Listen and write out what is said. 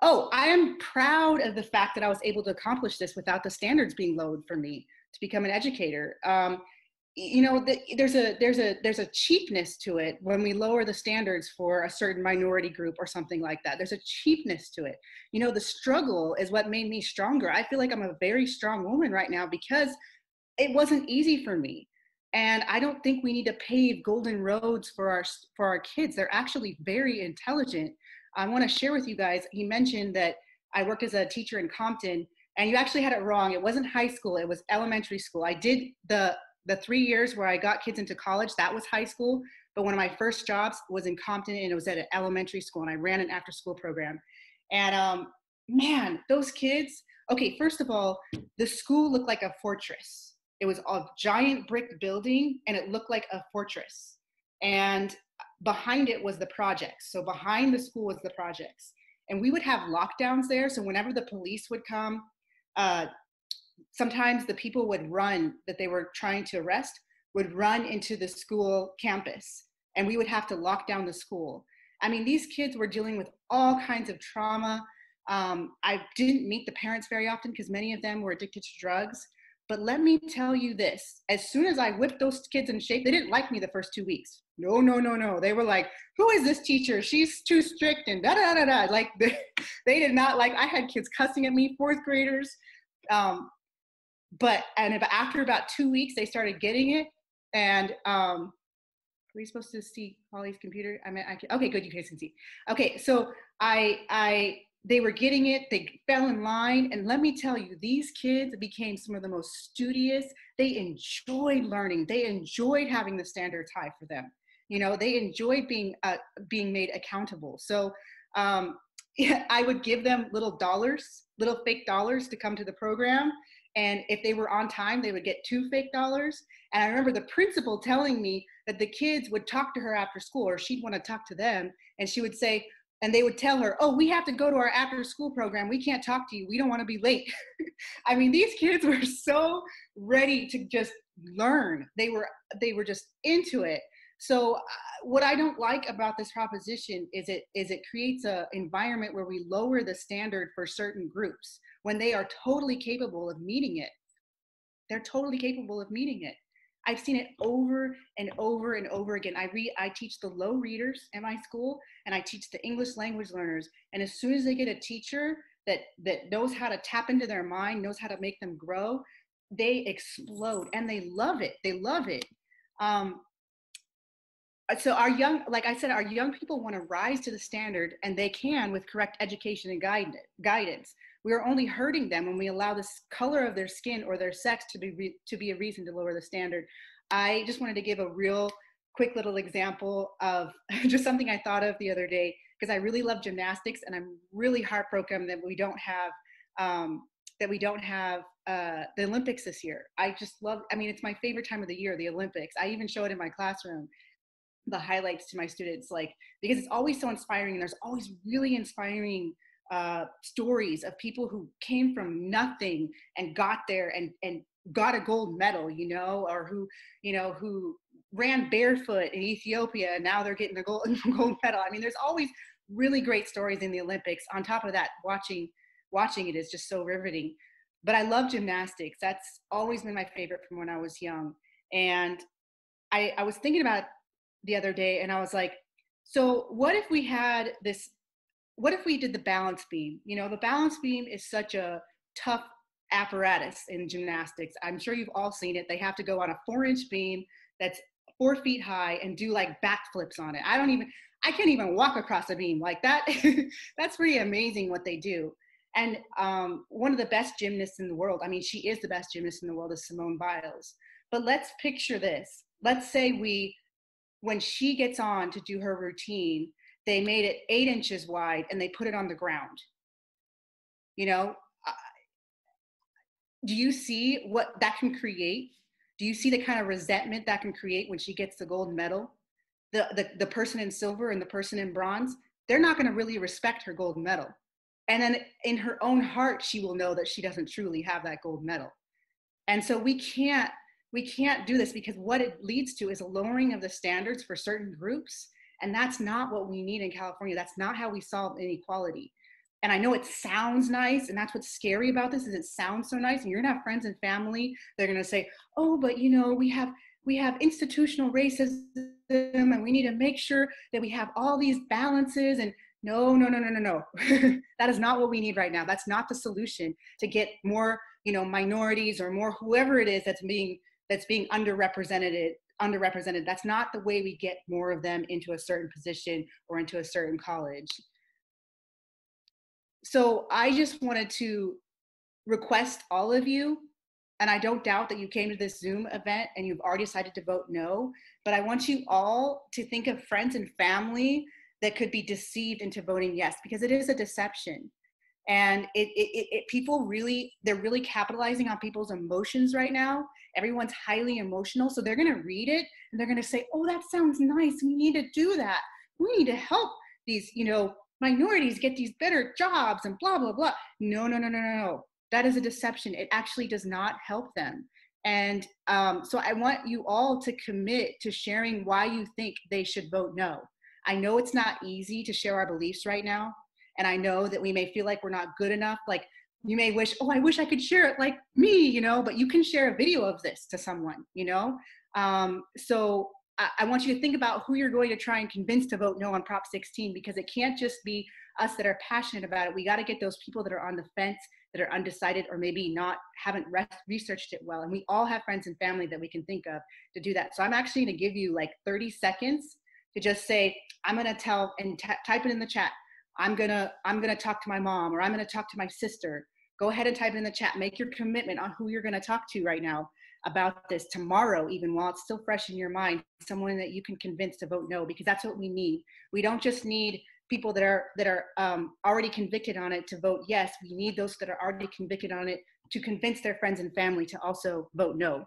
Oh, I am proud of the fact that I was able to accomplish this without the standards being lowered for me to become an educator. There's a cheapness to it when we lower the standards for a certain minority group or something like that. There's a cheapness to it. The struggle is what made me stronger. I feel like I'm a very strong woman right now because it wasn't easy for me. And I don't think we need to pave golden roads for our kids. They're actually very intelligent. I want to share with you guys, he mentioned that I worked as a teacher in Compton, and you actually had it wrong. It wasn't high school, it was elementary school. I did the 3 years where I got kids into college, that was high school. But one of my first jobs was in Compton, and it was at an elementary school, and I ran an after school program. And man, those kids, okay, first of all, the school looked like a fortress. It was a giant brick building, and it looked like a fortress. And behind it was the projects. So behind the school was the projects. And we would have lockdowns there. So whenever the police would come, sometimes the people would run that they were trying to arrest would run into the school campus, and we would have to lock down the school. I mean, these kids were dealing with all kinds of trauma. I didn't meet the parents very often because many of them were addicted to drugs. But let me tell you this, as soon as I whipped those kids in shape, they didn't like me the first 2 weeks. No, no, no, no. They were like, who is this teacher? She's too strict and da, da, da, da. Like they did not like, I had kids cussing at me, fourth graders. After about 2 weeks, they started getting it. And are we supposed to see Holly's computer? Okay, good, you guys can see. Okay, so they were getting it, they fell in line, and let me tell you, these kids became some of the most studious. They enjoyed learning. They enjoyed having the standards high for them. They enjoyed being made accountable. So I would give them little fake dollars to come to the program. And if they were on time, they would get 2 fake dollars. And I remember the principal telling me that the kids would talk to her after school, or she'd want to talk to them. And she would say, and they would tell her, oh, we have to go to our after school program. We can't talk to you. We don't want to be late. I mean, these kids were so ready to just learn. They were just into it. So what I don't like about this proposition is it creates an environment where we lower the standard for certain groups when they are totally capable of meeting it. They're totally capable of meeting it. I've seen it over and over and over again. I teach the low readers at my school, and I teach the English language learners. And as soon as they get a teacher that knows how to tap into their mind, knows how to make them grow, they explode, and they love it. They love it. So our young people want to rise to the standard, and they can with correct education and guidance. We are only hurting them when we allow the color of their skin or their sex to be a reason to lower the standard. I just wanted to give a real quick little example of just something I thought of the other day, because I really love gymnastics, and I'm really heartbroken that we don't have the Olympics this year. It's my favorite time of the year, the Olympics. I even show it in my classroom, the highlights to my students, because it's always so inspiring, and there's always really inspiring stories of people who came from nothing and got there and got a gold medal, or who ran barefoot in Ethiopia and now they're getting the gold medal. I mean, there's always really great stories in the Olympics. On top of that, watching it is just so riveting. But I love gymnastics. That's always been my favorite from when I was young. And I was thinking about the other day, and I was like, so what if we did the balance beam? The balance beam is such a tough apparatus in gymnastics. I'm sure you've all seen it. They have to go on a 4-inch beam that's 4 feet high and do backflips on it. I can't even walk across a beam like that. That's pretty amazing what they do. And one of the best gymnasts in the world, she is the best gymnast in the world, is Simone Biles. But let's picture this. Let's say when she gets on to do her routine, they made it 8 inches wide and they put it on the ground. Do you see what that can create? Do you see the kind of resentment that can create when she gets the gold medal? The person in silver and the person in bronze, they're not going to really respect her gold medal. And then in her own heart, she will know that she doesn't truly have that gold medal. And so we can't do this, because what it leads to is a lowering of the standards for certain groups. And that's not what we need in California. That's not how we solve inequality. And I know it sounds nice, and that's what's scary about this is it sounds so nice, and you're gonna have friends and family, they're gonna say, oh, but you know, we have institutional racism, and we need to make sure that we have all these balances. And no, no, no, no, no, no. That is not what we need right now. That's not the solution to get more, you know, minorities or more whoever it is that's being underrepresented. That's not the way we get more of them into a certain position or into a certain college. So I just wanted to request all of you, and I don't doubt that you came to this Zoom event and you've already decided to vote no, but I want you all to think of friends and family that could be deceived into voting yes, because it is a deception. And people really, they're really capitalizing on people's emotions right now. Everyone's highly emotional. So they're going to read it and they're going to say, oh, that sounds nice. We need to do that. We need to help these, you know, minorities get these better jobs and blah, blah, blah. No, no, no, no, no, no. That is a deception. It actually does not help them. And so I want you all to commit to sharing why you think they should vote no. I know it's not easy to share our beliefs right now. And I know that we may feel like we're not good enough. Like you may wish, oh, I wish I could share it like me, you know, but you can share a video of this to someone, you know? So I want you to think about who you're going to try and convince to vote no on Prop 16, because it can't just be us that are passionate about it. We got to get those people that are on the fence, that are undecided, or maybe haven't researched it well. And we all have friends and family that we can think of to do that. So I'm actually going to give you like 30 seconds to just say, I'm going to tell and type it in the chat. I'm gonna talk to my mom, or I'm gonna talk to my sister. Go ahead and type it in the chat. Make your commitment on who you're gonna talk to right now about this tomorrow, even while it's still fresh in your mind, someone that you can convince to vote no, because that's what we need. We don't just need people that are already convicted on it to vote yes. We need those that are already convicted on it to convince their friends and family to also vote no.